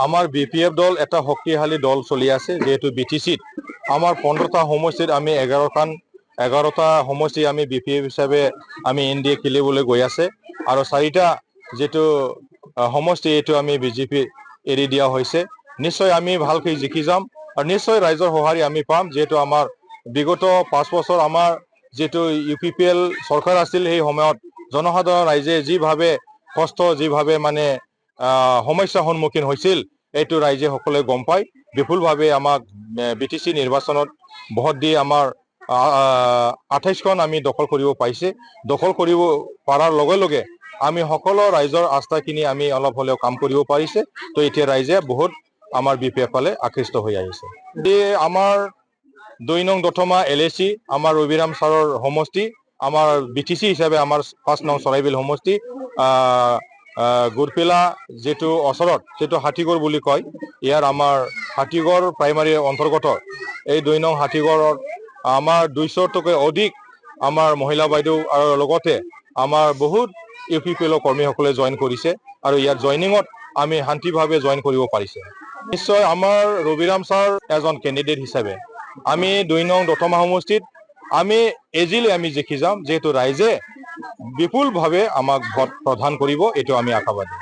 আমার বিপিএফ দল এটা শক্তিশালী দল চলি আছে, যেহেতু বিটিসিত আমার 15টা সমষ্টিত আমি 11টা সমষ্টি আমি বিপিএফ হিসাবে আমি এনডিএ খেলিবলৈ গৈ আছে, আৰু 4টা যেটো সমষ্টি এইটো আমি বিজেপি এৰি দিয়া হৈছে। নিশ্চয় আমি ভালকৈ জিকি যাম আৰু নিশ্চয় ৰাইজৰ সঁহাৰি আমি পাম, যেহেতু আমাৰ বিগত 5 বছৰ আমাৰ যেটো ইউপিপিএল চৰকাৰ আছিল, সেই সময়ত জনসাধাৰণ ৰাইজে যিভাৱে কষ্ট যিভাৱে মানে সমস্যাৰ সন্মুখীন হৈছিল, এইটো ৰাইজে সকলোৱে গম পায়। বিপুলভাৱে আমাক বিটিসি নিৰ্বাচনত ভোট দি আমাৰ 28খন আমি দখল কৰিব পাইছে। দখল কৰিব পাৰাৰ লগে লগে আমি সকলো ৰাইজৰ আস্থাখিনি আমি অলপ হলেও কাম কৰিব পাৰিছে। তো এতিয়া ৰাইজে বহুত আমাৰ বিপিএফ ফালে আকৃষ্ট হৈ আহিছে। আমাৰ 2 নং দতমা এলএচি আমাৰ ৰবিৰাম ছাৰৰ সমষ্টি, আমাৰ বিটিসি হিসাবে আমাৰ 5 নং চৰাইবিল সমষ্টি, গুৰপিলা যেটো ওচৰত যেটো হাতীগড় বুলি কয়, ইয়াৰ আমাৰ হাতীগড় প্ৰাইমাৰী অন্তৰ্গত এই 2 নং হাতীগড়ৰ আমাৰ 200তকৈ অধিক আমাৰ মহিলা বাইদেউ আৰু লগতে আমাৰ বহুত ইউপিপিএল কৰ্মীসকলে জইন কৰিছে, আৰু ইয়াৰ জইনিঙত আমি শান্তিভাৱে জইন কৰিব পাৰিছে। নিশ্চয় আমাৰ ৰবিৰাম ছাৰ এজন কেণ্ডিডেট হিচাপে আমি 2 নং দতমা সমষ্টিত আমি এজিলি আমি জিকি যাম, যেহেতু ৰাইজে বিপুলভাৱে আমাক ভোট প্ৰদান কৰিব, এইটো আমি আশাবাদী।